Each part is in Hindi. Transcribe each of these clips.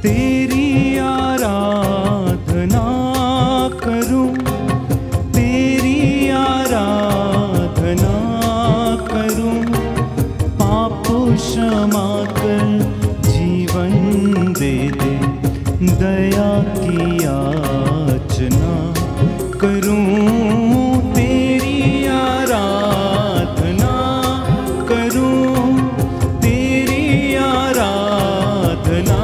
तेरी आराधना करूं, तेरी आराधना करूं, पाप क्षमा कर जीवन दे दे, दया की याचना करूं, तेरी आराधना करूं, तेरी आराधना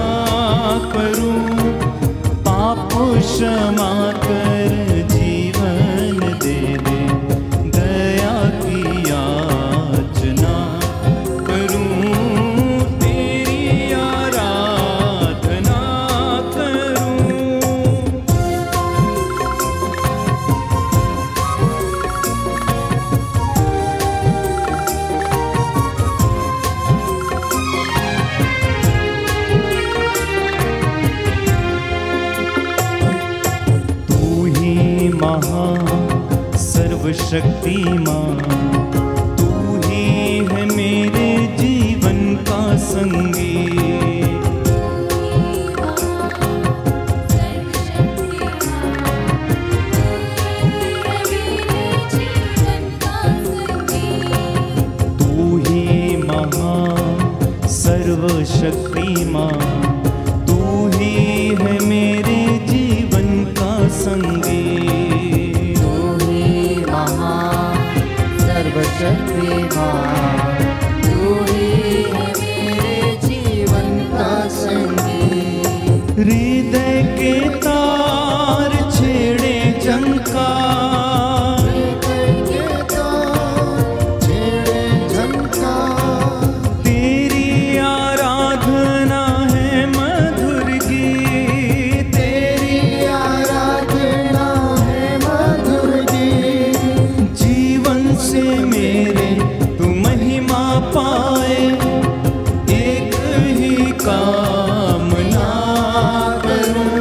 करूं, पाप क्षमा कर जीवन दे दे, दया की याचना करूं, तेरी आराधना करूं। सर्वशक्तिमान, तू ही है मेरे जीवन का संगी। तू ही महान सर्वशक्तिमान, तू ही है मेरे जीवन का संगी। सर्वशक्तिमान, तू ही है मेरे जीवन का संगी। हृदय के तार छेड़े झंकार, हृदय के तार छेड़े झंकार, तेरी आराधना है मधुर गीत, तेरी आराधना है मधुर गीत। जीवन से मेरे तू महिमा पाए, एक ही कामना करूं,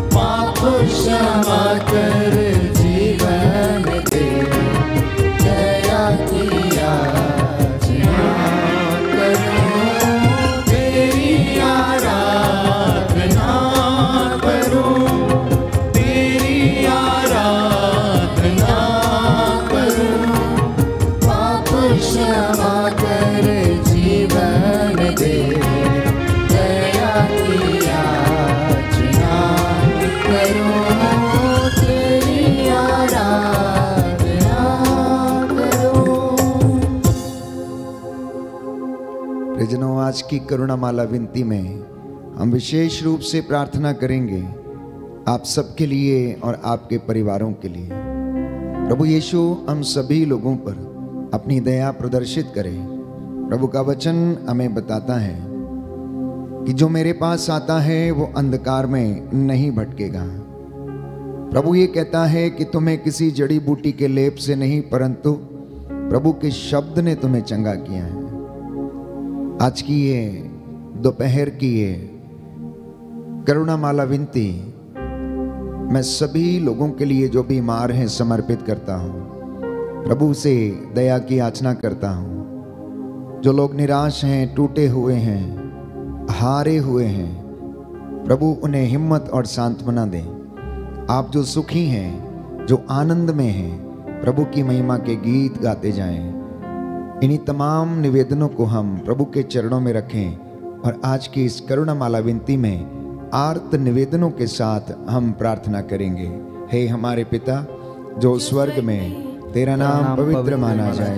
पाप क्षमा कर जीवन दे, दया की याचना करूं, तेरी आराधना करूं, तेरी आराधना करूं, पाप क्षमा कर जीवन दे, दया की याचना करूं, तेरी आराधना करूं। प्रियजनों, आज की करुणामाला विनती में हम विशेष रूप से प्रार्थना करेंगे आप सबके लिए और आपके परिवारों के लिए। प्रभु यीशु हम सभी लोगों पर अपनी दया प्रदर्शित करे। प्रभु का वचन हमें बताता है कि जो मेरे पास आता है वो अंधकार में नहीं भटकेगा। प्रभु ये कहता है कि तुम्हें किसी जड़ी बूटी के लेप से नहीं, परंतु प्रभु के शब्द ने तुम्हें चंगा किया है। आज की ये दोपहर की ये करुणामाला विनती मैं सभी लोगों के लिए जो बीमार हैं समर्पित करता हूँ। प्रभु से दया की याचना करता हूँ। जो लोग निराश हैं, टूटे हुए हैं, हारे हुए हैं, प्रभु उन्हें हिम्मत और सांत्वना दें। आप जो सुखी हैं, जो आनंद में हैं, प्रभु की महिमा के गीत गाते जाएं। इन्हीं तमाम निवेदनों को हम प्रभु के चरणों में रखें और आज की इस करुणामाला विनती में आर्त निवेदनों के साथ हम प्रार्थना करेंगे। हे हमारे पिता जो स्वर्ग में, तेरा नाम पवित्र माना जाए,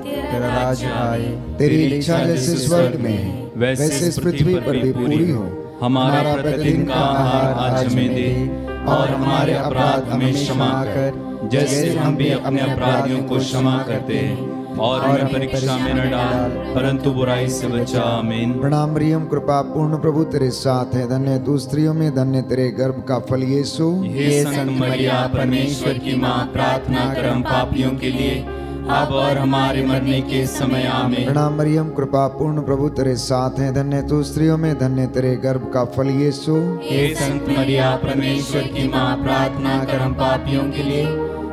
तेरा राज आए, तेरी इच्छा जैसे स्वर्ग में वैसे इस पृथ्वी पर भी पूरी हो। हमारा प्रतिदिन का आहार आज हमें दे, और हमारे अपराध हमें क्षमा कर, जैसे हम भी अपने अपराधियों को क्षमा करते हैं, और हमें परीक्षा में न डाल, परंतु बुराई से बचा। आमीन। प्रणाम मरियम, कृपा पूर्ण प्रभु तेरे साथ है, धन्य तू स्त्रियों में, धन्य तेरे गर्भ का फल यीशु। हे संत मरिया परमेश्वर की माँ, प्रार्थना कर हम पापियों के लिए, अब और हमारे मरने के समय। आमीन। प्रणाम मरियम, कृपा पूर्ण प्रभु तेरे साथ है, धन्य तू स्त्रियों में, धन्य तेरे गर्भ का फल यीशु। हे संत मरिया परमेश्वर की माँ, प्रार्थना कर हम पापियों के लिए,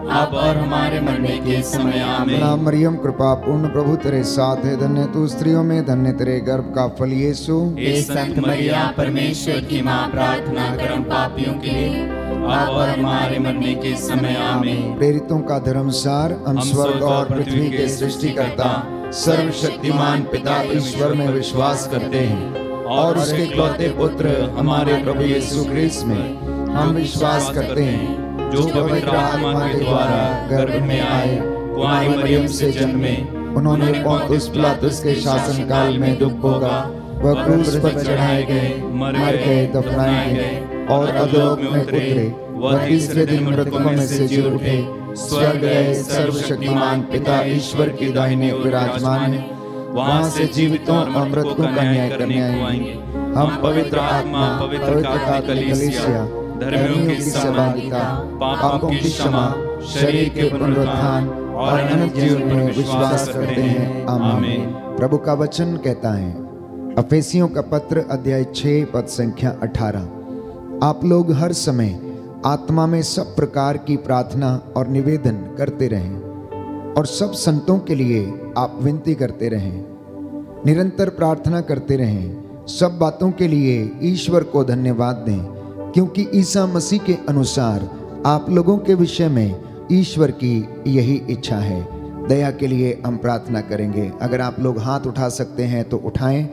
अब और हमारे मरने के समय आमीन। ना मरियम कृपा पूर्ण प्रभु तेरे साथ है, धन्य तू स्त्रियों में, धन्य तेरे गर्भ का फल यीशु। हे संत मरिया परमेश्वर की माँ, प्रार्थना कर हम पापियों के लिए, अब और हमारे मरने के समय आमीन। प्रेरितों का धर्मसार, हम स्वर्ग और पृथ्वी के सृष्टिकर्ता सर्वशक्तिमान पिता ईश्वर में विश्वास करते हैं और उसके इकलौते पुत्र हमारे प्रभु यीशु क्रिस्त में हम विश्वास करते हैं, जो पवित्र आत्मा के द्वारा गर्भ में आए, कुंवारी मरियम से जन्मे, उन्होंने पोंतुस पिलातुस के शासन काल में दुख भोगा, वह क्रूस पर चढ़ाए गए, मर गए, दफनाए गए और अधोलोक में उतरे, वह तीसरे दिन मृतकों में से जी उठे, स्वर्ग गए, सर्वशक्तिमान पिता ईश्वर की दाहिने विराजमान है, वहां से जीवितों और मृतकों का न्याय करने आएंगे। हम पवित्र आत्मा, पवित्र कलीसिया, धर्मियों की सहभागिता, पापों की क्षमा, शरीर के पुनरुत्थान और अनंत जीवन में विश्वास करते हैं। आमीन। प्रभु का वचन कहता है, अफेसियों का पत्र अध्याय 6 पद संख्या 18, आप लोग हर समय आत्मा में सब प्रकार की प्रार्थना और निवेदन करते रहें और सब संतों के लिए आप विनती करते रहें, निरंतर प्रार्थना करते रहें, सब बातों के लिए ईश्वर को धन्यवाद दें, क्योंकि ईसा मसीह के अनुसार आप लोगों के विषय में ईश्वर की यही इच्छा है। दया के लिए हम प्रार्थना करेंगे। अगर आप लोग हाथ उठा सकते हैं तो उठाएं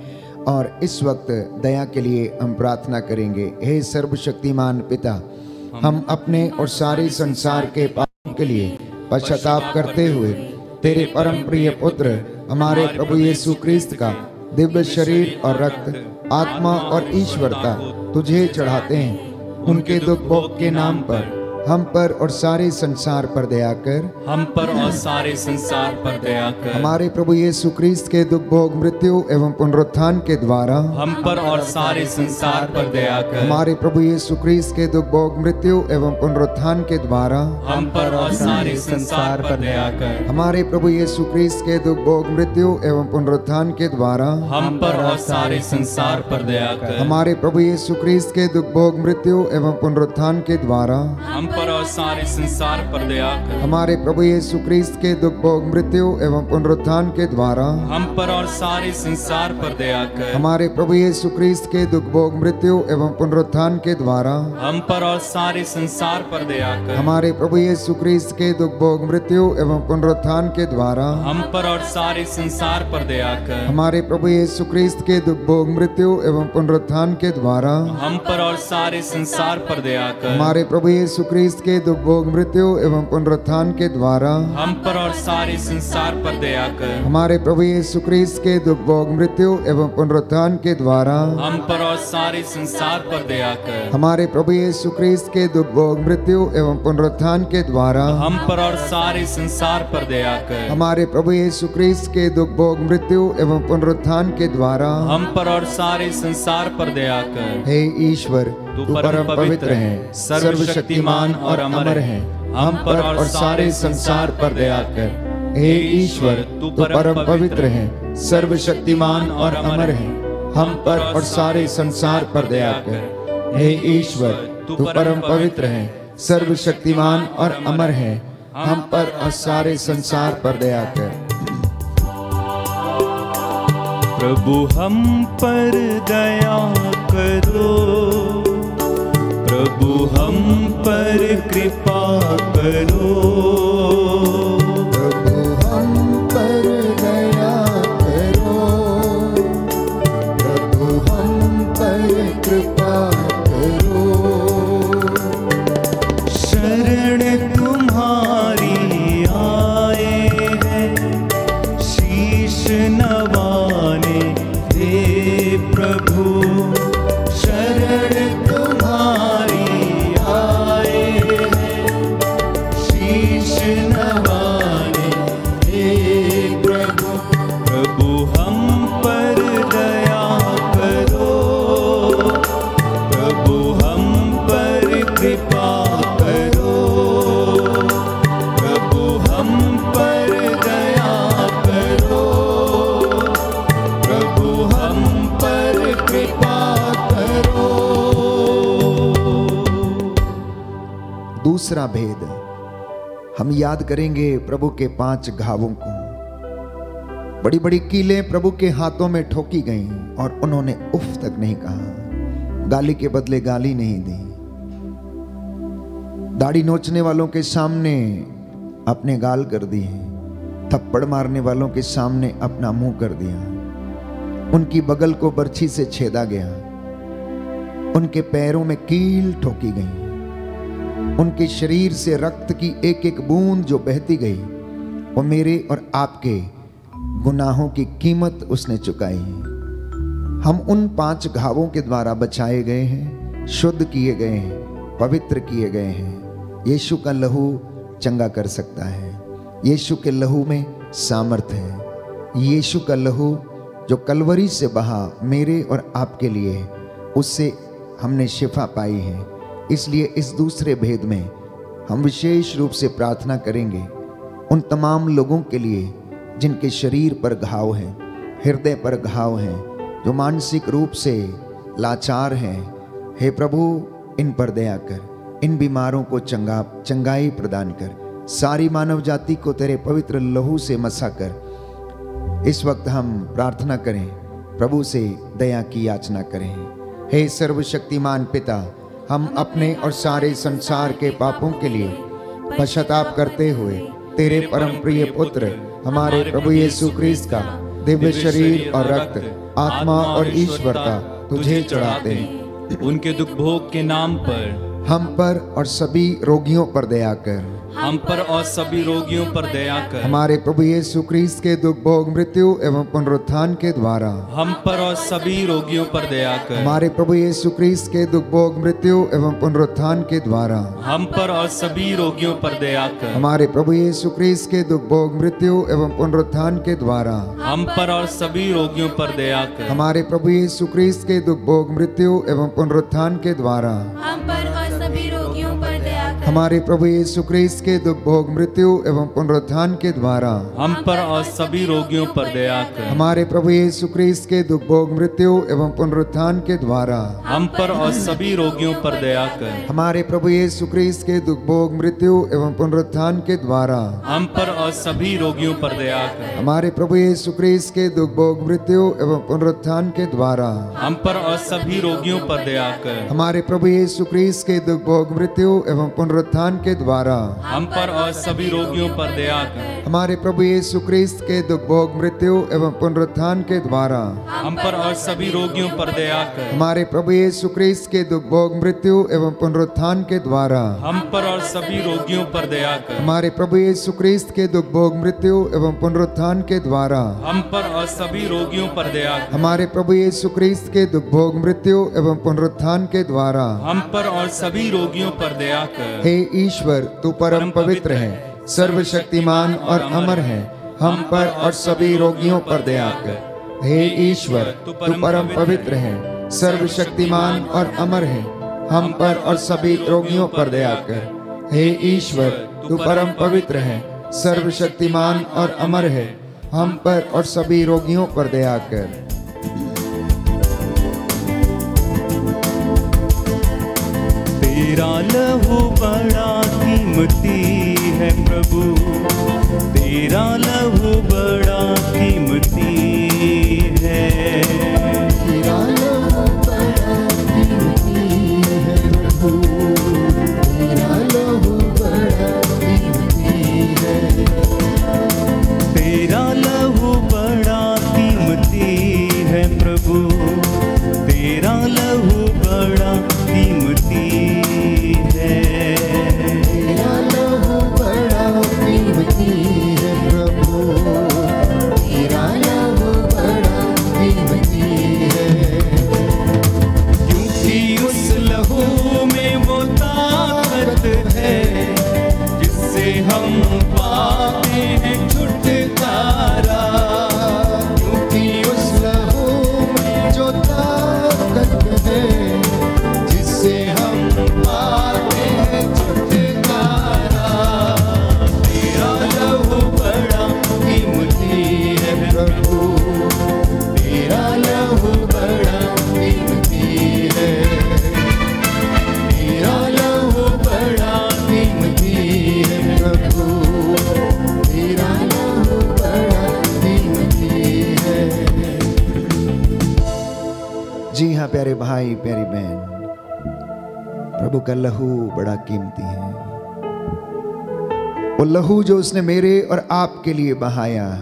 और इस वक्त दया के लिए हम प्रार्थना करेंगे। हे सर्वशक्तिमान पिता, हम अपने और सारे संसार के पापों के लिए पश्चाताप करते हुए तेरे परम प्रिय पुत्र हमारे प्रभु यीशु क्रिस्त का दिव्य शरीर और रक्त, आत्मा और ईश्वरता तुझे चढ़ाते हैं। उनके दुख भोग के नाम पर हम पर और सारे संसार पर दया कर, हम पर और सारे संसार पर दया कर। हमारे प्रभु यीशु क्रिस्त के दुख भोग मृत्यु एवं पुनरुत्थान के द्वारा हम पर और सारे संसार पर दया कर। हमारे प्रभु यीशु क्रिस्त के दुख भोग मृत्यु एवं पुनरुत्थान के द्वारा हम पर और सारे संसार पर दया कर। हमारे प्रभु यीशु क्रिस्त के दुख भोग मृत्यु एवं पुनरुत्थान के द्वारा हम पर और सारे संसार पर दया कर। हमारे प्रभु यीशु क्रिस्त के दुख भोग मृत्यु एवं पुनरुत्थान के द्वारा हम पर और सारे संसार पर दया कर। हमारे प्रभु यीशु क्रिस्त के दुख भोग मृत्यु एवं पुनरुत्थान के द्वारा हम पर और सारे संसार पर दया कर। हमारे प्रभु यीशु क्रिस्त के दुख भोग मृत्यु एवं पुनरुत्थान के द्वारा हम पर और सारे संसार पर दया कर। हमारे प्रभु यीशु क्रिस्त के दुख भोग मृत्यु एवं पुनरुत्थान के द्वारा हम पर और सारे संसार पर दया कर। हमारे प्रभु यीशु क्रिस्त के दुख भोग मृत्यु एवं पुनरुत्थान के द्वारा हम पर और सारे संसार पर दया कर। हमारे प्रभु यीशु क्रिस्त के दुख भोग मृत्यु एवं पुनरुत्थान के द्वारा हम पर और सारे संसार पर दया कर। हमारे प्रभु यीशु क्रिस्त के दुख भोग मृत्यु एवं पुनरुत्थान के द्वारा हम पर और सारे संसार पर दया कर। हमारे प्रभु यीशु क्रिस्त के दुख भोग मृत्यु एवं पुनरुत्थान के द्वारा हम पर और सारे संसार पर दया कर। हमारे प्रभु यीशु क्रिस्त के दुख भोग मृत्यु एवं पुनरुत्थान के द्वारा हम पर और सारे संसार पर दया कर। हे ईश्वर, तू परम पवित्र है, सर्वशक्तिमान और अमर है, हम पर और सारे संसार पर दया कर। हे ईश्वर, तू परम पवित्र है, सर्वशक्तिमान और अमर है, हम पर और सारे संसार पर दया कर। हे ईश्वर, तू परम पवित्र है, सर्वशक्तिमान और अमर है, हम पर और सारे संसार पर दया कर। प्रभु हम पर दया करो, प्रभु हम पर कृपा करो, प्रभु हम पर दया करो, प्रभु हम पर कृपा करो। शरण तुम्हारी आए हैं, शीश नवाने दे प्रभु। शरण तुम्हारी आए हैं, शीश नवाने दे प्रभु। प्रभु हम पर दया करो, प्रभु हम पर कृपा करो, प्रभु हम पर दया करो, प्रभु हम पर कृपा करो। दूसरा भेद, हम याद करेंगे प्रभु के 5 घावों को। बड़ी बड़ी कीलें प्रभु के हाथों में ठोकी गईं और उन्होंने उफ तक नहीं कहा, गाली के बदले गाली नहीं दी। दाढ़ी नोचने वालों के सामने अपने गाल कर दिए, थप्पड़ मारने वालों के सामने अपना मुंह कर दिया। उनकी बगल को बर्छी से छेदा गया, उनके पैरों में कील ठोकी गई, उनके शरीर से रक्त की एक एक बूंद जो बहती गई वो मेरे और आपके गुनाहों की कीमत उसने चुकाई है। हम उन 5 घावों के द्वारा बचाए गए हैं, शुद्ध किए गए हैं, पवित्र किए गए हैं। यीशु का लहू चंगा कर सकता है। यीशु के लहू में सामर्थ है। यीशु का लहू जो कलवरी से बहा मेरे और आपके लिए, उससे हमने शिफा पाई है। इसलिए इस दूसरे भेद में हम विशेष रूप से प्रार्थना करेंगे उन तमाम लोगों के लिए जिनके शरीर पर घाव हैं, हृदय पर घाव हैं, जो मानसिक रूप से लाचार हैं। हे प्रभु, इन पर दया कर, इन बीमारों को चंगाई प्रदान कर, सारी मानव जाति को तेरे पवित्र लहू से मसा कर। इस वक्त हम प्रार्थना करें, प्रभु से दया की याचना करें। हे सर्वशक्तिमान पिता, हम अपने और सारे संसार के पापों के लिए पश्चाताप करते हुए तेरे परम प्रिय पुत्र हमारे प्रभु यीशु क्रिस्त का दिव्य शरीर और रक्त, आत्मा और ईश्वरता तुझे चढ़ाते हैं। उनके दुख भोग के नाम पर हम पर और सभी रोगियों पर दया कर। हम पर और सभी रोगियों पर दया कर। हमारे प्रभु यीशु क्रिस्त के दुख भोग, मृत्यु एवं पुनरुत्थान के द्वारा हम पर और सभी रोगियों पर दया कर। हमारे प्रभु यीशु क्रिस्त के दुख भोग, मृत्यु एवं पुनरुत्थान के द्वारा हम पर और सभी रोगियों पर दया कर। हमारे प्रभु यीशु क्रिस्त के दुख भोग, मृत्यु एवं पुनरुत्थान के द्वारा हम पर और सभी रोगियों पर दया कर। हमारे प्रभु यीशु क्रिस्त के दुख भोग, मृत्यु एवं पुनरुत्थान के द्वारा हम पर और सभी रोगियों पर दया कर। हमारे प्रभु यीशु क्रिस्त के दुख भोग, मृत्यु एवं पुनरुत्थान के द्वारा हम पर और सभी रोगियों पर दया कर। हमारे प्रभु यीशु क्रिस्त के दुख भोग, मृत्यु एवं पुनरुत्थान के द्वारा हम पर और सभी रोगियों पर दया कर। हमारे प्रभु यीशु क्रिस्त के दुख भोग, मृत्यु एवं पुनरुत्थान के द्वारा हम पर और सभी रोगियों पर दया कर। हमारे प्रभु यीशु क्रिस्त के दुख भोग, मृत्यु एवं पुनरुत्थान के द्वारा हम पर और सभी रोगियों पर दया कर। हमारे प्रभु यीशु क्रिस्त के दुख भोग, मृत्यु एवं पुनरुत्थान के द्वारा हम पर और सभी रोगियों पर दया कर। हमारे प्रभु यीशु क्रिस्त के दुख भोग, मृत्यु एवं पुनरुत्थान के द्वारा हम पर और सभी रोगियों पर दया कर। हमारे प्रभु यीशु क्रिस्त के दुख भोग, मृत्यु एवं पुनरुत्थान के द्वारा हम पर और सभी रोगियों पर दया कर। हमारे प्रभु यीशु क्रिस्त के दुख भोग, मृत्यु एवं पुनरुत्थान के द्वारा हम पर और सभी रोगियों पर दया कर। हमारे प्रभु यीशु क्रिस्त के दुख भोग, मृत्यु एवं पुनरुत्थान के द्वारा हम पर और सभी रोगियों पर दया कर। हे ईश्वर, तू परम पवित्र है, सर्वशक्तिमान और अमर है, हम पर और सभी रोगियों पर दया कर। हे ईश्वर, तू परम पवित्र है, सर्वशक्तिमान और अमर है, हम पर और सभी रोगियों पर दया कर। हे ईश्वर, तू परम पवित्र है, सर्वशक्तिमान और अमर है, हम पर और सभी रोगियों पर दया कर। तेरा लहू बड़ा कीमती है प्रभु, तेरा लहू बड़ा कीमती है। तेरा लहू बड़ा कीमती है प्रभु, तेरा लहू बड़ा कीमती है। तेरा लहू बड़ा कीमती है प्रभु, तेरा लहू बड़ा कीमती है। तेरा लहू बड़ा कीमती है प्रभु, तेरा लहू बड़ा कीमती है। क्योंकि उस लहू में वो ताकत है जिससे हम पाते हैं छुटकारा। क्योंकि उस लहू में जो ताकत है जिससे हम पाते हैं छुटकारा। तेरा लहू बड़ा कीमती है प्रभु, तेरा लहू बड़ा कीमती है। तेरा लहू बड़ा कीमती है प्रभु, हाँ प्यारे भाई प्यारी बहन, प्रभु का लहू बड़ा कीमती है। वो लहू जो उसने मेरे और आपके लिए बहाया,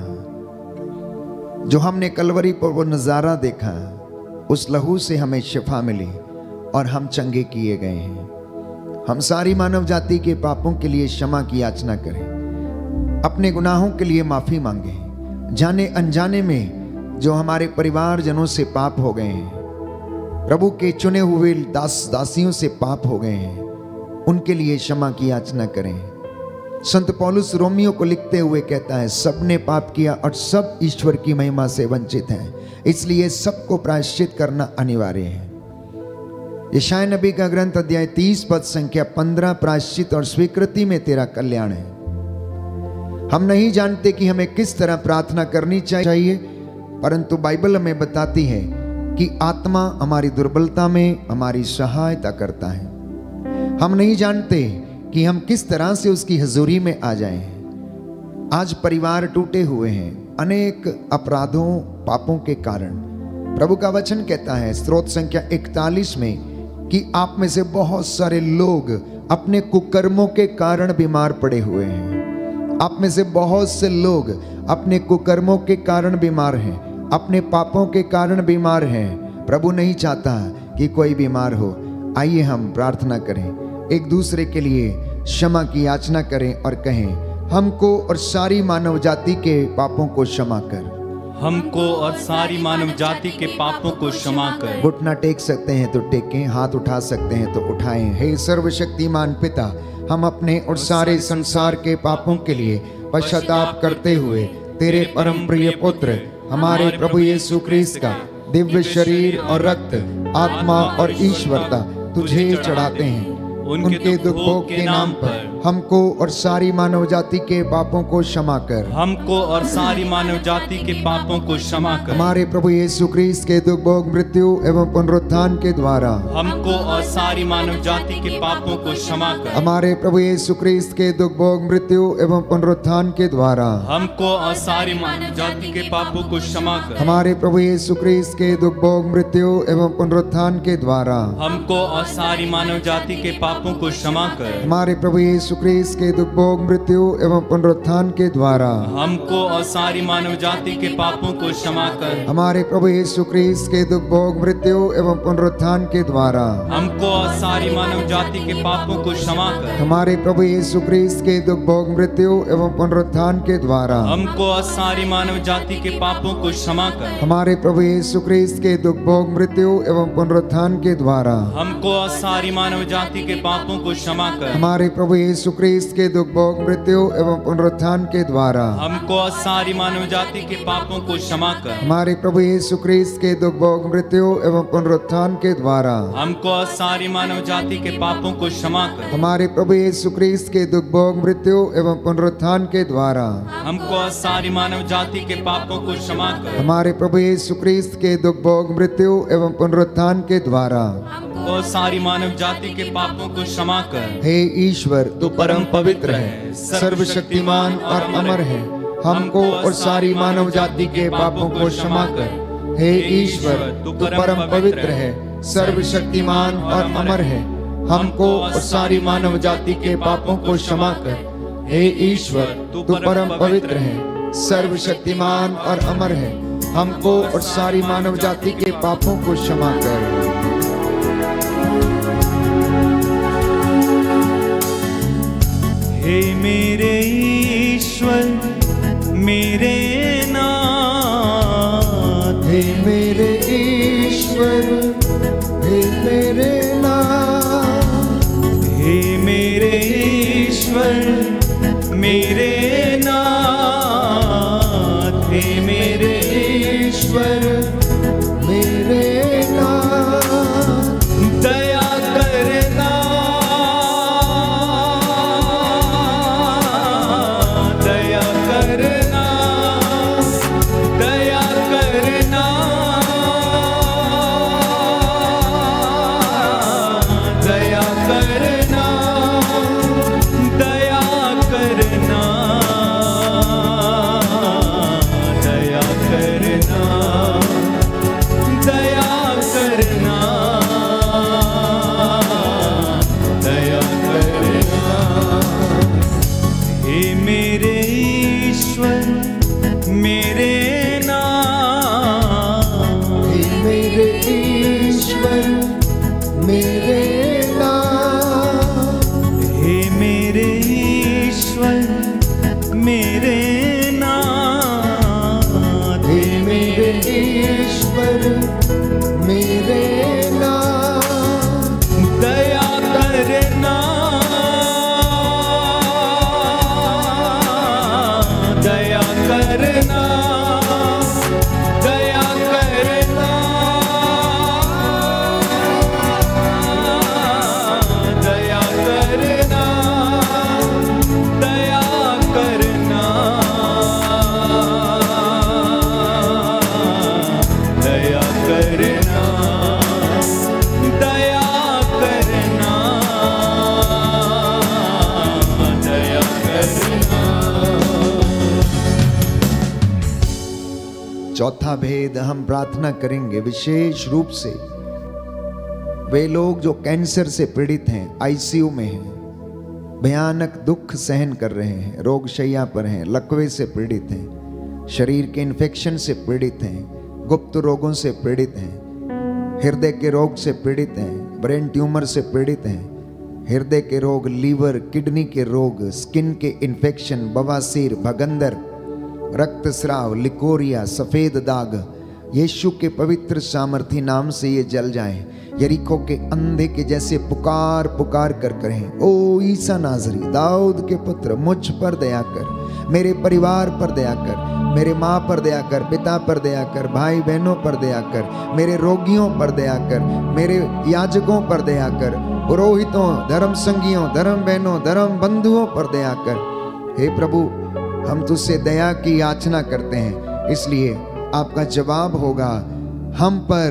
जो हमने कलवरी पर वो नज़ारा देखा, उस लहू से हमें शिफा मिली और हम चंगे किए गए हैं। हम सारी मानव जाति के पापों के लिए क्षमा की याचना करें, अपने गुनाहों के लिए माफ़ी मांगें। जाने अनजाने में जो हमारे परिवारजनों से पाप हो गए हैं, प्रभु के चुने हुए दास दासियों से पाप हो गए हैं, उनके लिए क्षमा की याचना करें। संत पौलुस रोमियो को लिखते हुए कहता है, सबने पाप किया और सब ईश्वर की महिमा से वंचित हैं, इसलिए सबको प्रायश्चित करना अनिवार्य है। यशायाह नबी का ग्रंथ अध्याय 30 पद संख्या 15, प्रायश्चित और स्वीकृति में तेरा कल्याण है। हम नहीं जानते कि हमें किस तरह प्रार्थना करनी चाहिए, परंतु बाइबल हमें बताती है कि आत्मा हमारी दुर्बलता में हमारी सहायता करता है। हम नहीं जानते कि हम किस तरह से उसकी हजूरी में आ जाएं। आज परिवार टूटे हुए हैं अनेक अपराधों पापों के कारण। प्रभु का वचन कहता है स्रोत संख्या 41 में कि आप में से बहुत सारे लोग अपने कुकर्मों के कारण बीमार पड़े हुए हैं। आप में से बहुत से लोग अपने कुकर्मों के कारण बीमार हैं, अपने पापों के कारण बीमार हैं। प्रभु नहीं चाहता कि कोई बीमार हो। आइए हम प्रार्थना करें, एक दूसरे के लिए क्षमा की याचना करें और कहें, हमको और सारी मानव जाति के पापों को क्षमा कर। हमको और सारी मानव जाति के पापों को क्षमा कर। घुटना टेक सकते हैं तो टेकें, हाथ उठा सकते हैं तो उठाएं। हे सर्वशक्तिमान पिता, हम अपने और सारे संसार के पापों के लिए पश्चाताप करते हुए तेरे परम प्रिय पुत्र हमारे प्रभु यीशु ख्रीस्त का दिव्य शरीर और रक्त, आत्मा और ईश्वरता तुझे चढ़ाते हैं। उनके दुख भोग के नाम पर हमको और सारी मानव जाति के पापों को क्षमा कर। हमको और सारी मानव जाति के पापों को क्षमा कर। हमारे प्रभु यीशु ख्रीस्त के दुख भोग मृत्यु एवं पुनरुत्थान के द्वारा हमको और सारी मानव जाति के पापों को क्षमा कर। हमारे प्रभु यीशु ख्रीस्त के दुख भोग मृत्यु एवं पुनरुत्थान के द्वारा हमको और सारी मानव जाति के पापों को क्षमा कर। हमारे प्रभु यीशु ख्रीस्त के दुख भोग मृत्यु एवं पुनरुत्थान के द्वारा हमको और सारी मानव जाति के पापों को क्षमा कर। हमारे प्रभु यीशु ख्रीस्त के दुख भोग मृत्यु एवं पुनरुत्थान के द्वारा हमको और सारी मानव जाति के पापों को क्षमा कर। हमारे प्रभु यीशु ख्रीस्त के दुख भोग मृत्यु एवं पुनरुत्थान के द्वारा हमको और सारी मानव जाति के पापों को क्षमा कर। हमारे प्रभु यीशु ख्रीस्त के दुख भोग मृत्यु एवं पुनरुत्थान के द्वारा हमको और सारी मानव जाति के पापों को क्षमा कर। हमारे प्रभु यीशु ख्रीस्त के दुख भोग मृत्यु एवं पुनरुत्थान के द्वारा हमको और सारी मानव जाति के पापों को क्षमा कर। हमारे प्रभु यीशु ख्रीस्त के दुख भोग मृत्यु एवं पुनरुत्थान के द्वारा हमको और सारी मानव जाति के पापों को क्षमा कर। हमारे प्रभु यीशु ख्रीस्त के दुख भोग मृत्यु एवं पुनरुत्थान के द्वारा हमको और सारी मानव जाति के पापों को क्षमा कर। हमारे प्रभु यीशु ख्रीस्त के दुख भोग मृत्यु एवं पुनरुत्थान के द्वारा हमको और सारी मानव जाति के पापों को क्षमा कर। हमारे प्रभु यीशु ख्रीस्त के दुख भोग मृत्यु एवं पुनरुत्थान के द्वारा और सारी मानव जाति के पापों को क्षमा कर। हे ईश्वर, तू परम पवित्र है, सर्वशक्तिमान और अमर है, हमको और सारी मानव जाति के पापों को क्षमा कर। हे ईश्वर, तू परम पवित्र है, सर्वशक्तिमान और अमर है, हमको और सारी मानव जाति के पापों को क्षमा कर। हे ईश्वर, तू परम पवित्र है, सर्वशक्तिमान और अमर है, हमको और सारी मानव जाति के पापों को क्षमा कर। हे मेरे ईश्वर मेरे नाथ, हे मेरे ईश्वर, हे मेरे नाथ, हे मेरे ईश्वर मेरे नाथ, हे मेरे ईश्वर मेरे नाथ, दया करना, दया करना, दया करना, दया करना, दया करना, मेरे नाथ, हे मेरे ईश्वर मेरे नाथ, हे मेरे ईश्वर मेरे नाथ, हे मेरे ईश्वर मेरे नाथ, दया करना, दया करना, दया करना, दया करना, दया करना, दया करना, दया करना, दया करना। चौथा भेद हम प्रार्थना करेंगे विशेष रूप से वे लोग जो कैंसर से पीड़ित हैं, आईसीयू में हैं, भयानक दुख सहन कर रहे हैं, रोग शैया पर हैं, लकवे से पीड़ित हैं, शरीर के इन्फेक्शन से पीड़ित हैं, गुप्त रोगों से पीड़ित हैं, हृदय के रोग से पीड़ित हैं, ब्रेन ट्यूमर से पीड़ित हैं, हृदय के रोग, लीवर, किडनी के रोग, स्किन के इन्फेक्शन, बवासीर, भगंदर, रक्तस्राव, लिकोरिया, सफेद दाग, यीशु के पवित्र सामर्थी नाम से ये जल जाएं। यरीको के अंधे के जैसे पुकार पुकार कर करें, ओ ईसा नाजरी, दाऊद के पुत्र, मुझ पर दया कर, मेरे परिवार पर दया कर, मेरे माँ पर दया कर, पिता पर दया कर, भाई बहनों पर दया कर, मेरे रोगियों पर दया कर, मेरे याजकों पर दया कर, पुरोहितों, धर्म संगियों, धर्म बहनों, धर्म बंधुओं पर दया कर। हे प्रभु, हम तुझसे दया की याचना करते हैं, इसलिए आपका जवाब होगा, हम पर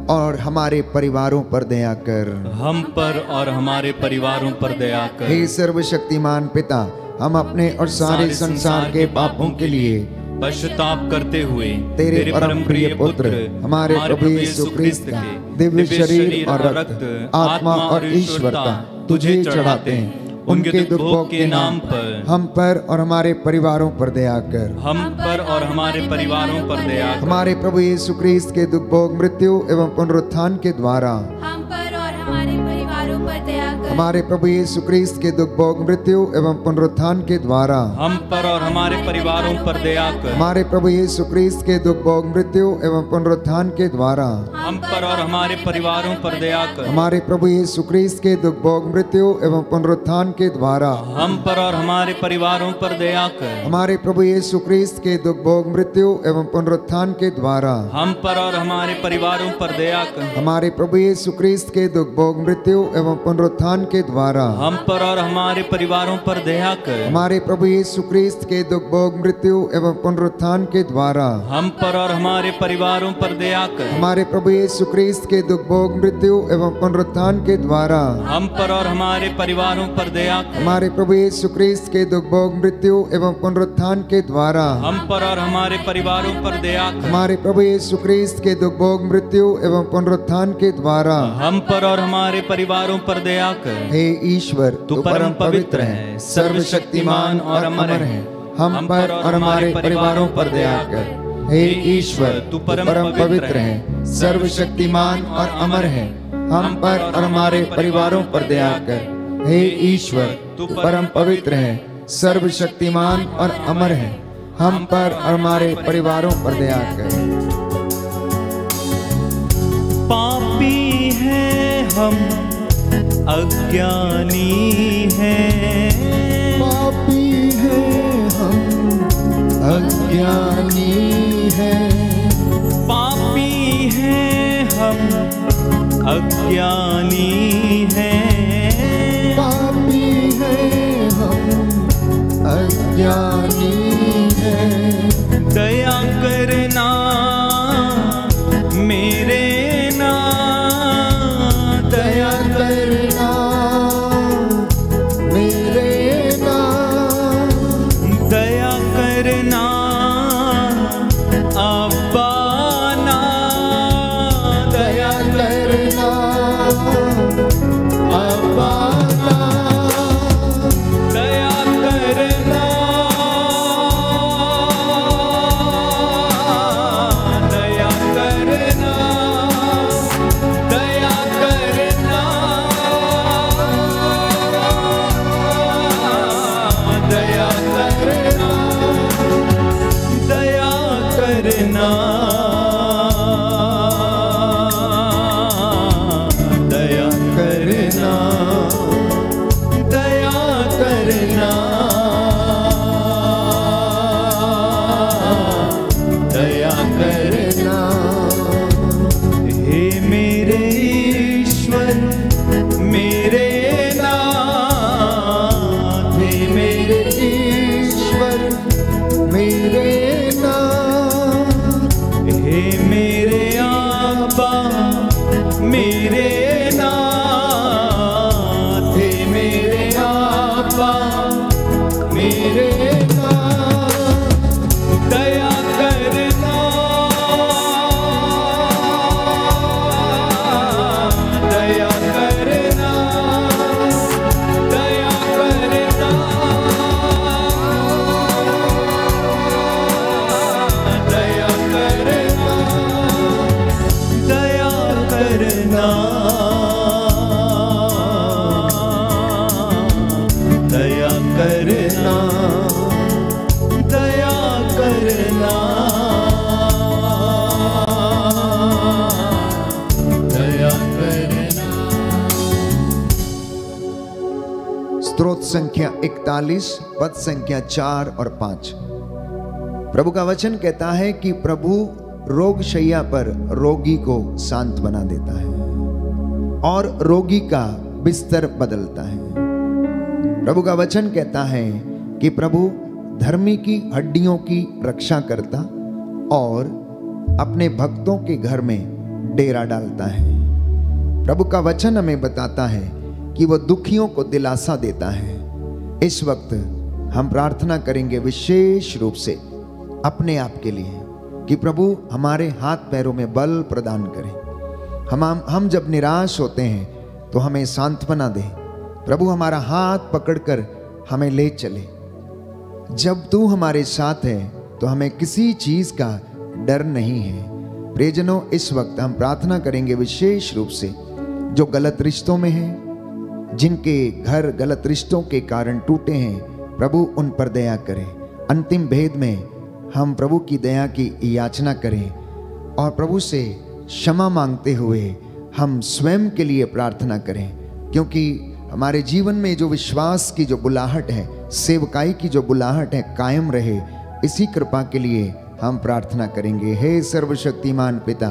और हमारे परिवारों पर दया कर, हम पर और हमारे परिवारों पर दया कर। हे सर्वशक्तिमान पिता, हम अपने और सारे संसार के पापों के लिए पश्चाताप करते हुए तेरे परम प्रिय पुत्र हमारे प्रभु यीशु क्रिस्त के दिव्य शरीर और रक्त, आत्मा और ईश्वरता तुझे चढ़ाते हैं। उनके दुखभोग के नाम पर हम पर और हमारे परिवारों पर दया कर, हम पर और हमारे परिवारों पर दया कर। हमारे प्रभु यीशु क्रिस्त के दुखभोग, मृत्यु एवं पुनरुत्थान के द्वारा हम पर और हमारे परिवारों पर दया कर। हमारे प्रभु यीशु क्रिस्त के दुखभोग, मृत्यु एवं पुनरुत्थान के द्वारा हम पर और हमारे परिवारों पर दया कर। हमारे प्रभु यीशु क्रिस्त के दुखभोग, मृत्यु एवं पुनरुत्थान के द्वारा हम पर और हमारे परिवारों पर दया कर। हमारे प्रभु यीशु क्रिस्त के दुखभोग, मृत्यु एवं पुनरुत्थान के द्वारा हम पर और हमारे परिवारों पर दया कर। हमारे प्रभु यीशु क्रिस्त के दुखभोग, मृत्यु एवं पुनरुत्थान के द्वारा हम पर और हमारे परिवारों पर दया कर। हमारे प्रभु यीशु क्रिस्त के दुखभोग, मृत्यु एवं पुनरुत्थान के द्वारा हम पर और हमारे परिवारों पर दया कर। हमारे प्रभु यीशु क्रिस्त के दुखभोग, मृत्यु एवं पुनरुत्थान के द्वारा हम पर और हमारे परिवारों पर दया कर। हमारे प्रभु यीशु क्रिस्त के दुखभोग, मृत्यु एवं पुनरुत्थान के द्वारा हम पर और हमारे परिवारों पर दया कर। हमारे प्रभु यीशु क्रिस्त के दुखभोग, मृत्यु एवं पुनरुत्थान के द्वारा हम पर और हमारे परिवारों पर दया कर। हमारे प्रभु यीशु क्रिस्त के दुखभोग, मृत्यु एवं पुनरुत्थान के द्वारा हम पर और हमारे परिवारों पर दया कर। हे ईश्वर, तू परम पवित्र है, सर्वशक्तिमान और अमर है। हम पर और हमारे परिवारों पर दया कर। हे ईश्वर, तू परम पवित्र है, सर्वशक्तिमान और अमर है। हम पर और हमारे परिवारों पर दया कर। हे ईश्वर, तू परम पवित्र है, सर्वशक्तिमान और अमर है। हम पर और हमारे परिवारों पर दया कर। पापी हैं हम, अज्ञानी हैं, पापी हैं हम, अज्ञानी हैं, पापी हैं हम, अज्ञानी हैं, पापी हैं हम, अज्ञानी हैं, दया करना मेरे ना, दया करना मेरे नाम, दया करना अब्बा ना, दया करना अब्बा ना, दया करना मेरे नाथ, हे मेरे आबा मेरे नाथ, हे मेरे आबा मेरे नाथ, दया करना, दया करना, दया करना, दया करना, दया करना, दया करना, दया करना, दया करना। स्तोत्र संख्या 41 पद संख्या 4 और 5। प्रभु का वचन कहता है कि प्रभु रोग शैया पर रोगी को शांत बना देता है और रोगी का बिस्तर बदलता है। प्रभु का वचन कहता है कि प्रभु धर्मी की हड्डियों की रक्षा करता और अपने भक्तों के घर में डेरा डालता है। प्रभु का वचन हमें बताता है कि वह दुखियों को दिलासा देता है। इस वक्त हम प्रार्थना करेंगे विशेष रूप से अपने आप के लिए कि प्रभु हमारे हाथ पैरों में बल प्रदान करें। हम जब निराश होते हैं तो हमें सांत्वना दे। प्रभु हमारा हाथ पकड़कर हमें ले चले। जब तू हमारे साथ है तो हमें किसी चीज का डर नहीं है। प्रियजनों, इस वक्त हम प्रार्थना करेंगे विशेष रूप से जो गलत रिश्तों में हैं, जिनके घर गलत रिश्तों के कारण टूटे हैं, प्रभु उन पर दया करें। अंतिम भेद में हम प्रभु की दया की याचना करें और प्रभु से क्षमा मांगते हुए हम स्वयं के लिए प्रार्थना करें, क्योंकि हमारे जीवन में जो विश्वास की जो बुलाहट है, सेवकाई की जो बुलाहट है, कायम रहे। इसी कृपा के लिए हम प्रार्थना करेंगे। हे सर्वशक्तिमान पिता,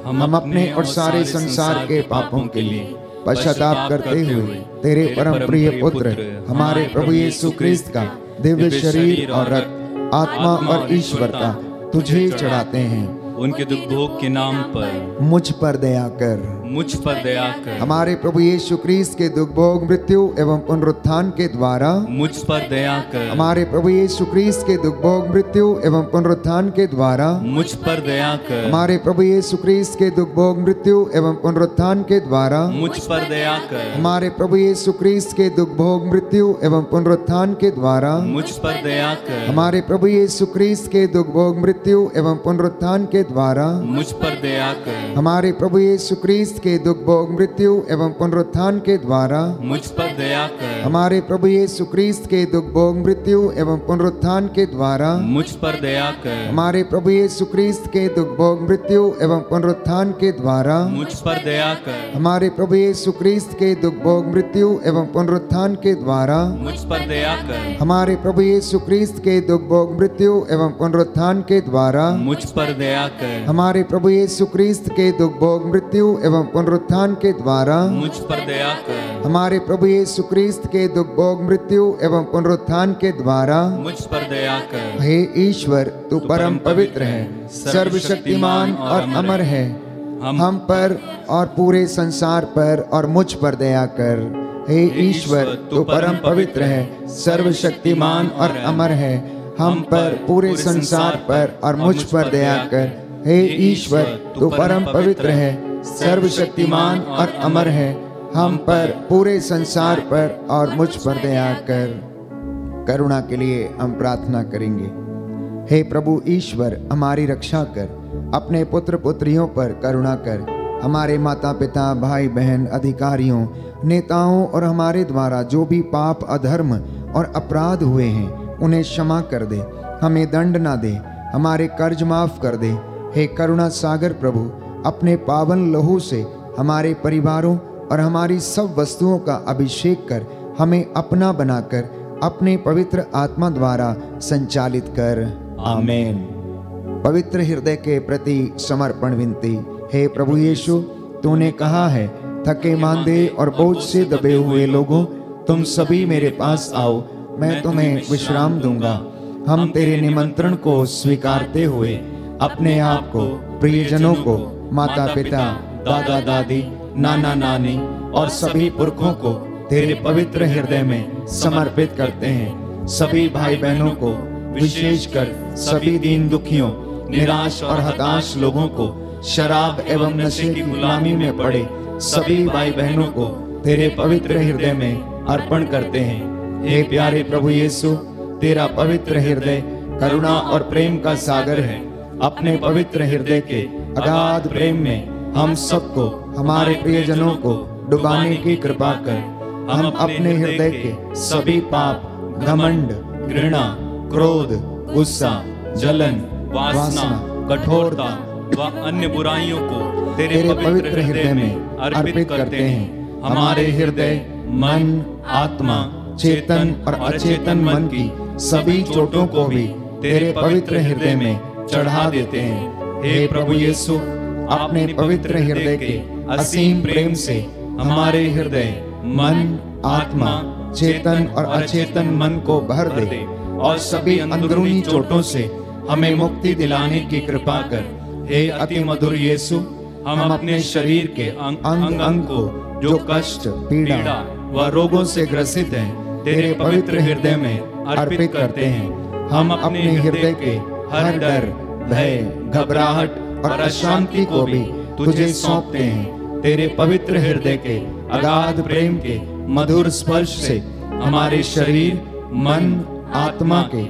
हम अपने और सारे संसार के पापों के लिए पश्चाताप करते हुए तेरे परम प्रिय पुत्र हमारे प्रभु यीशु क्रिस्त का दिव्य शरीर और रक्त, आत्मा और ईश्वरता तुझे चढ़ाते हैं। उनके दुख भोग के नाम पर मुझ पर दया कर, मुझ पर दया कर। हमारे प्रभु यीशु क्रिस्त के दुख भोग, मृत्यु एवं पुनरुत्थान के द्वारा मुझ पर दया कर। हमारे प्रभु यीशु क्रिस्त के दुख भोग, मृत्यु एवं पुनरुत्थान के द्वारा मुझ पर दया कर। हमारे प्रभु यीशु क्रिस्त के दुख भोग, मृत्यु एवं पुनरुत्थान के द्वारा मुझ पर दया कर। हमारे प्रभु यीशु क्रिस्त के दुख भोग, मृत्यु एवं पुनरुत्थान के द्वारा मुझ पर दया कर। हमारे प्रभु यीशु क्रिस्त के दुख भोग, मृत्यु एवं पुनरुत्थान के द्वारा मुझ पर दया कर। हमारे प्रभु यीशु क्रिस्त के दुख भोग, मृत्यु एवं पुनरुत्थान के द्वारा मुझ पर दया कर। हमारे प्रभु यीशु क्रिस्त के दुख भोग, मृत्यु एवं पुनरुत्थान के द्वारा मुझ पर दया कर। हमारे प्रभु यीशु क्रिस्त के दुख भोग, मृत्यु एवं पुनरुत्थान के द्वारा मुझ पर दया कर। हमारे प्रभु यीशु क्रिस्त के दुख भोग, मृत्यु एवं पुनरुत्थान के द्वारा मुझ पर दया कर। हमारे प्रभु यीशु क्रिस्त के दुख भोग, मृत्यु एवं पुनरुत्थान के द्वारा मुझ पर दया कर। हमारे प्रभु यीशु क्रिस्त के दुख भोग, मृत्यु एवं पुनरुत्थान के द्वारा मुझ पर दया कर। हमारे प्रभु यीशु क्रिस्त के दुख भोग, मृत्यु एवं पुनरुत्थान के द्वारा मुझ पर दया कर। हे ईश्वर, तू परम पवित्र है, सर्वशक्तिमान और अमर है। हम पर और पूरे संसार पर और मुझ पर दया कर। हे ईश्वर, तू परम पवित्र है, सर्वशक्तिमान और अमर है। हम पर पूरे संसार पर और मुझ पर दया कर। हे ईश्वर, तू परम पवित्र है, सर्वशक्तिमान और अमर है। हम पर पूरे संसार पर और मुझ पर दया कर। करुणा के लिए हम प्रार्थना करेंगे। हे प्रभु ईश्वर, हमारी रक्षा कर। अपने पुत्र पुत्रियों पर करुणा कर। हमारे माता पिता, भाई बहन, अधिकारियों, नेताओं और हमारे द्वारा जो भी पाप, अधर्म और अपराध हुए हैं उन्हें क्षमा कर दे। हमें दंड ना दे, हमारे कर्ज माफ कर दे। हे करुणा सागर प्रभु, अपने पावन लहू से हमारे परिवारों और हमारी सब वस्तुओं का अभिषेक कर हमें अपना बनाकर अपने पवित्र आत्मा द्वारा संचालित कर। आमीन। पवित्र हृदय के प्रति समर्पण विनती। हे प्रभु यीशु, तूने कहा है, थके मांदे और बोझ से दबे हुए लोगों, तुम सभी मेरे पास आओ, मैं तुम्हें विश्राम दूंगा। हम तेरे निमंत्रण को स्वीकारते हुए अपने आप को, प्रियजनों को, माता पिता, दादा दादी, नाना नानी और सभी पुरखों को तेरे पवित्र हृदय में समर्पित करते हैं। सभी भाई बहनों को, विशेषकर सभी दीन दुखियों, निराश और हताश लोगों को, शराब एवं नशे की गुलामी में पड़े सभी भाई बहनों को तेरे पवित्र हृदय में अर्पण करते हैं। हे प्यारे प्रभु यीशु, तेरा पवित्र हृदय करुणा और प्रेम का सागर है। अपने पवित्र हृदय के अगाध प्रेम में हम सबको, हमारे प्रियजनों को डुबाने की कृपा कर। हम अपने हृदय के सभी पाप, घमंड, घृणा, क्रोध, गुस्सा, जलन, वासना, कठोरता व अन्य बुराइयों को तेरे पवित्र हृदय में अर्पित करते हैं। हमारे हृदय, मन, आत्मा, चेतन और अचेतन मन की सभी चोटों को भी तेरे पवित्र हृदय में चढ़ा देते हैं। हे प्रभु यीशु, अपने पवित्र हृदय के असीम प्रेम से हमारे हृदय, मन, आत्मा, चेतन और अचेतन मन को भर दे और सभी अंदरूनी चोटों से हमें मुक्ति दिलाने की कृपा कर। हे अति मधुर यीशु, हम अपने शरीर के अंग अंग को जो कष्ट, पीड़ा व रोगों से ग्रसित हैं, तेरे पवित्र हृदय में अर्पित करते हैं। हम अपने हृदय के हर डर, भय, घबराहट और अशांति को भी तुझे सौंपते हैं। तेरे पवित्र हृदय के अगाध प्रेम के मधुर स्पर्श से हमारे शरीर, मन, आत्मा के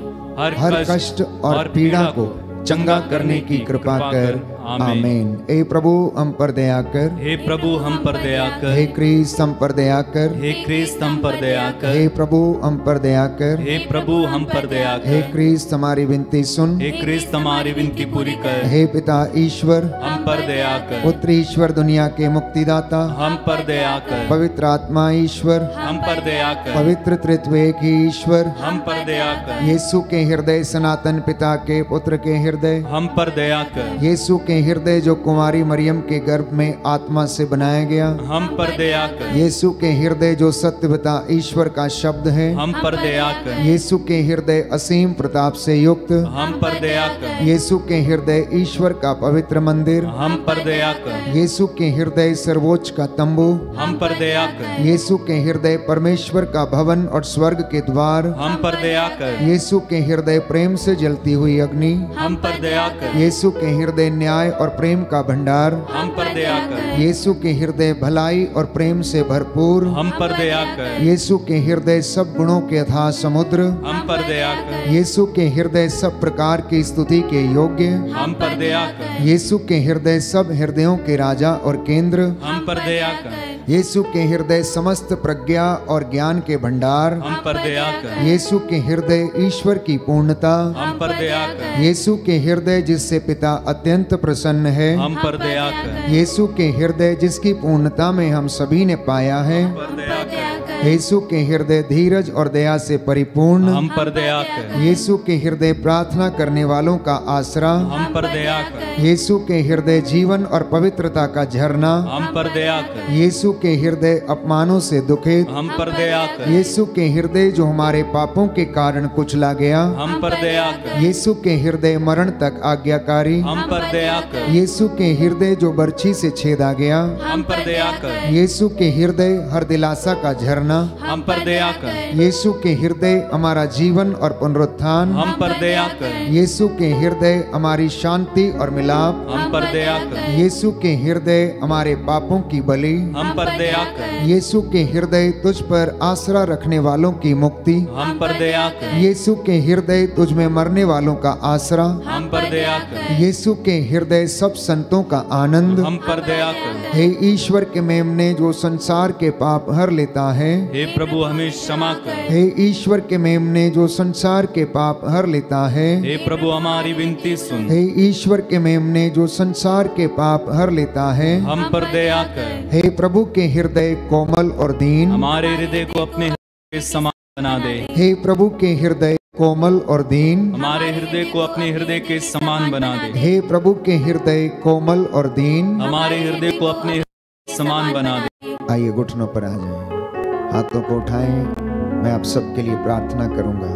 हर कष्ट और पीड़ा को चंगा करने की कृपा कर। आमीन। हे प्रभु हम पर दया कर। हे प्रभु हम पर दया कर। हे क्रिस्त हम पर दया कर। हे क्रिस्त हम पर दया कर। हे प्रभु हम पर दया कर। हे प्रभु हम पर दया कर। हे क्रिस्त हमारी विनती सुन। हे क्रिस्त हमारी विनती पूरी कर। हे पिता ईश्वर हम पर दया कर। पुत्र ईश्वर दुनिया के मुक्तिदाता हम पर दया कर। पवित्र आत्मा ईश्वर हम पर दया कर। पवित्र त्रित्व एक ही ईश्वर हम पर दया कर। यीशु के हृदय, सनातन पिता के पुत्र के हृदय, हम पर दया कर। यीशु के हृदय जो कुमारी मरियम के गर्भ में आत्मा से बनाया गया, हम पर दया कर। यीशु के हृदय जो सत्य पिता ईश्वर का शब्द है, हम पर दया कर। यीशु के हृदय असीम प्रताप से युक्त, हम पर दया कर। यीशु के हृदय ईश्वर का पवित्र मंदिर, हम पर दया कर। यीशु के हृदय सर्वोच्च का तंबू, हम पर दया कर। यीशु के हृदय परमेश्वर का भवन और स्वर्ग के द्वार, हम पर दया कर। यीशु के हृदय प्रेम से जलती हुई अग्नि, हम पर दया कर। यीशु के हृदय न्याय और प्रेम का भंडार, हम पर दया कर। यीशु के हृदय भलाई और प्रेम से भरपूर, हम पर दया कर। यीशु के हृदय सब गुणों के अथाह समुद्र, हम पर दया कर। यीशु के हृदय सब प्रकार की स्तुति के योग्य, हम पर दया कर। यीशु के हृदय सब हृदयों के राजा और केंद्र, हम पर दया कर। यीशु के हृदय समस्त प्रज्ञा और ज्ञान के भंडार, हम पर दया कर। यीशु के हृदय ईश्वर की पूर्णता, हम पर दया कर। यीशु के हृदय जिससे पिता अत्यंत प्रसन्न है, हम पर दया कर। यीशु के हृदय जिसकी पूर्णता में हम सभी ने पाया है, पर दया कर। यीशु के हृदय धीरज और दया से परिपूर्ण, हम पर दया कर। यीशु के हृदय प्रार्थना करने वालों का आसरा, हम पर दया कर। यीशु के हृदय जीवन और पवित्रता का झरना, हम पर दया कर। यीशु के हृदय अपमानों से दुखित, हम पर दया कर। यीशु के हृदय जो हमारे पापों के कारण कुचला गया, हम पर दया कर। यीशु के हृदय मरण तक आज्ञाकारी, हम पर दया कर। यीशु के हृदय जो बर्छी से छेदा गया, हम पर दया कर। यीशु के हृदय हर दिलासा का झरना, हम पर दया कर। यीशु के हृदय हमारा जीवन और पुनरुत्थान, हम पर दया कर। यीशु के हृदय हमारी शांति और मिलाप, हम पर दया कर। यीशु के हृदय हमारे पापों की बलि, हम पर दया कर। यीशु के हृदय तुझ पर आसरा रखने वालों की मुक्ति, हम पर दया कर। यीशु के हृदय तुझ में मरने वालों का आसरा, हम पर दया कर। यीशु के हृदय सब संतों का आनंद, हम पर दया कर। हे ईश्वर के मेमने जो संसार के पाप हर लेता है, हे प्रभु हमें क्षमा कर। हे ईश्वर के मेमने जो संसार के पाप हर लेता है, हे प्रभु हमारी विनती सुन। हे ईश्वर के मेमने जो संसार के पाप हर लेता है, हम पर दया कर। हे प्रभु के हृदय कोमल और दीन, हमारे हृदय को अपने हृदय के समान बना दे। हे प्रभु के हृदय कोमल और दीन, हमारे हृदय को अपने हृदय के समान बना दे। हे प्रभु के हृदय कोमल और दीन, हमारे हृदय को अपने हृदय के समान बना दे। आइए घुटनों पर आ जाएं, हाथों को उठाएं। मैं आप सबके लिए प्रार्थना करूंगा।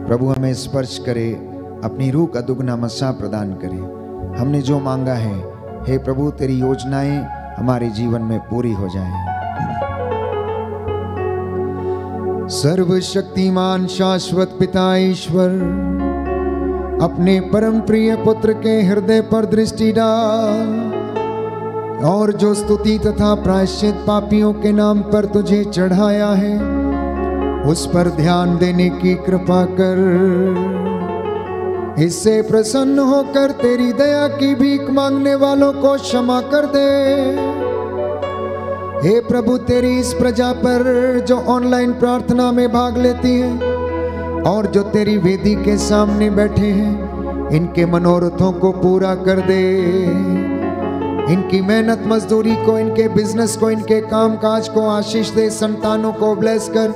प्रभु हमें स्पर्श करे, अपनी रूह का दुगना मसा प्रदान करे। हमने जो मांगा है, हे प्रभु तेरी योजनाएं हमारे जीवन में पूरी हो जाएं। सर्वशक्तिमान शाश्वत पिता ईश्वर, अपने परम प्रिय पुत्र के हृदय पर दृष्टि डाल और जो स्तुति तथा प्रायश्चित पापियों के नाम पर तुझे चढ़ाया है, उस पर ध्यान देने की कृपा कर। इससे प्रसन्न होकर तेरी दया की भीख मांगने वालों को क्षमा कर दे। हे प्रभु, तेरी इस प्रजा पर जो ऑनलाइन प्रार्थना में भाग लेती है और जो तेरी वेदी के सामने बैठे हैं, इनके मनोरथों को पूरा कर दे। इनकी मेहनत मजदूरी को, इनके बिजनेस को, इनके काम काज को आशीष दे। संतानों को ब्लेस कर।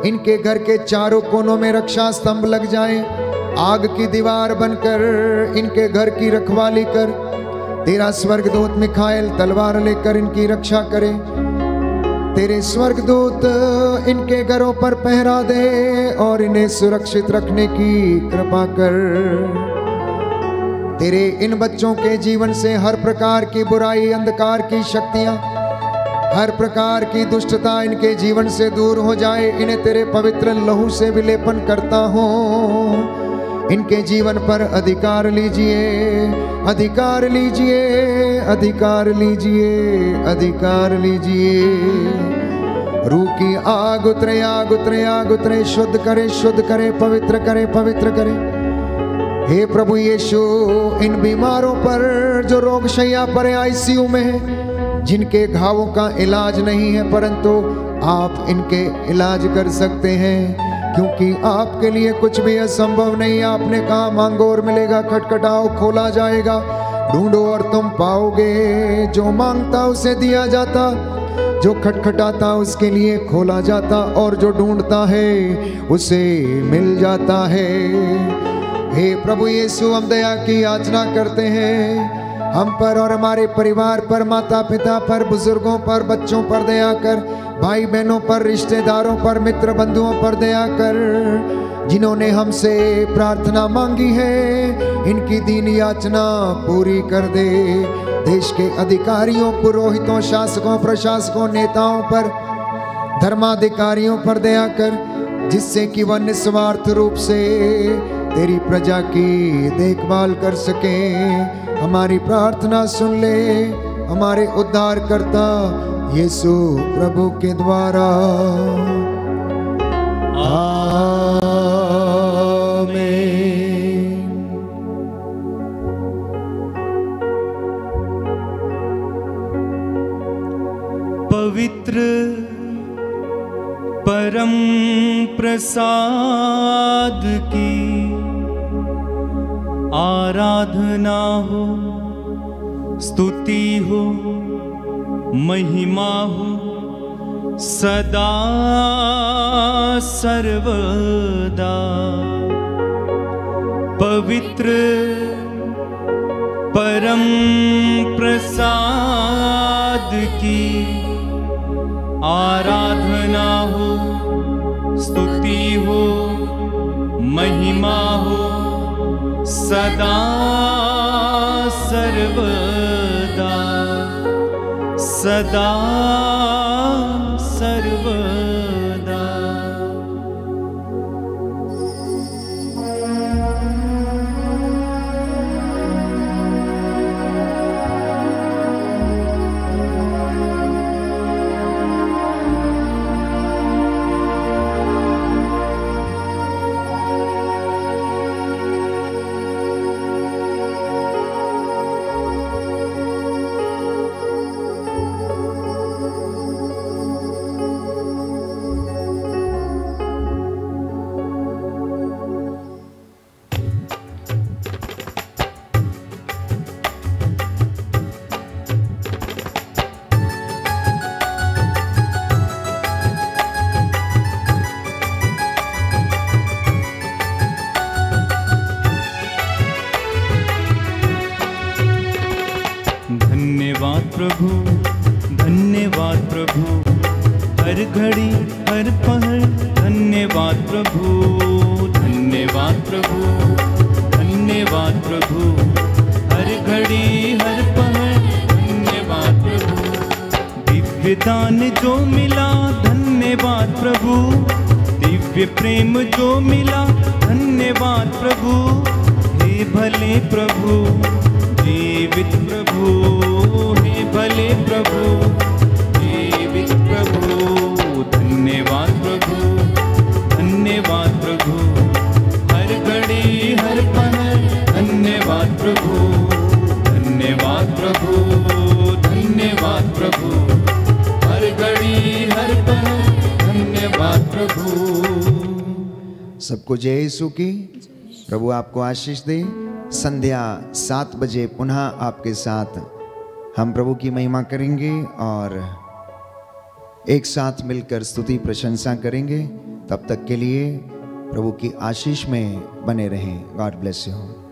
इनके घर के चारों कोनों में रक्षा स्तंभ लग जाए, आग की दीवार बनकर इनके घर की रखवाली कर। तेरा स्वर्गदूत मिखाएल तलवार लेकर इनकी रक्षा करे। तेरे स्वर्गदूत इनके घरों पर पहरा दे और इन्हें सुरक्षित रखने की कृपा कर। तेरे इन बच्चों के जीवन से हर प्रकार की बुराई, अंधकार की शक्तियां, हर प्रकार की दुष्टता इनके जीवन से दूर हो जाए। इन्हें तेरे पवित्र लहू से विलेपन करता हूँ। इनके जीवन पर अधिकार लीजिए, अधिकार लीजिए, अधिकार लीजिए, अधिकार लीजिए। रूह की आग उतरे, आग उतरे, आग उतरे। शुद्ध करे, शुद्ध करे, पवित्र करे, पवित्र करे। हे प्रभु यीशु, इन बीमारों पर जो रोग शैया पर आईसीयू में है, जिनके घावों का इलाज नहीं है, परंतु आप इनके इलाज कर सकते हैं, क्योंकि आपके लिए कुछ भी असंभव नहीं। आपने कहा मांगो और मिलेगा, खटखटाओ खोला जाएगा, ढूंढो और तुम पाओगे। जो मांगता उसे दिया जाता, जो खटखटाता उसके लिए खोला जाता, और जो ढूंढता है उसे मिल जाता है। हे प्रभु यीशु, हम दया की याचना करते हैं। हम पर और हमारे परिवार पर, माता पिता पर, बुजुर्गों पर, बच्चों पर दया कर। भाई बहनों पर, रिश्तेदारों पर, मित्र बंधुओं पर दया कर। जिन्होंने हमसे प्रार्थना मांगी है, इनकी दीन याचना पूरी कर दे। देश के अधिकारियों, पुरोहितों, शासकों, प्रशासकों, नेताओं पर, धर्माधिकारियों पर दया कर, जिससे कि वह निस्वार्थ रूप से तेरी प्रजा की देखभाल कर सके। हमारी प्रार्थना सुन ले, हमारे उद्धारकर्ता यीशु प्रभु के द्वारा। आमीन। पवित्र परम प्रसाद की आराधना हो, स्तुति हो, महिमा हो सदा सर्वदा। पवित्र परम प्रसाद की आराधना हो, स्तुति हो, महिमा हो सदा सर्वदा, सदा सर्वदा। प्रभु धन्यवाद प्रभु, हर घड़ी हर पहर धन्यवाद प्रभु, धन्यवाद धन्यवाद प्रभु, हर घड़ी हर पल धन्यवाद प्रभु। दिव्य दान जो मिला धन्यवाद प्रभु, दिव्य प्रेम जो मिला धन्यवाद प्रभु। हे भले प्रभु जीवित प्रभु, हे भले प्रभु जीवित प्रभु। धन्यवाद प्रभु, धन्यवाद प्रभु, हर घड़ी हर पल धन्यवाद प्रभु, धन्यवाद प्रभु, धन्यवाद प्रभु, हर घड़ी हर पल धन्यवाद प्रभु। सबको जय यीशु की। प्रभु आपको आशीष दे। संध्या 7 बजे पुनः आपके साथ हम प्रभु की महिमा करेंगे और एक साथ मिलकर स्तुति प्रशंसा करेंगे। तब तक के लिए प्रभु की आशीष में बने रहें। God bless you.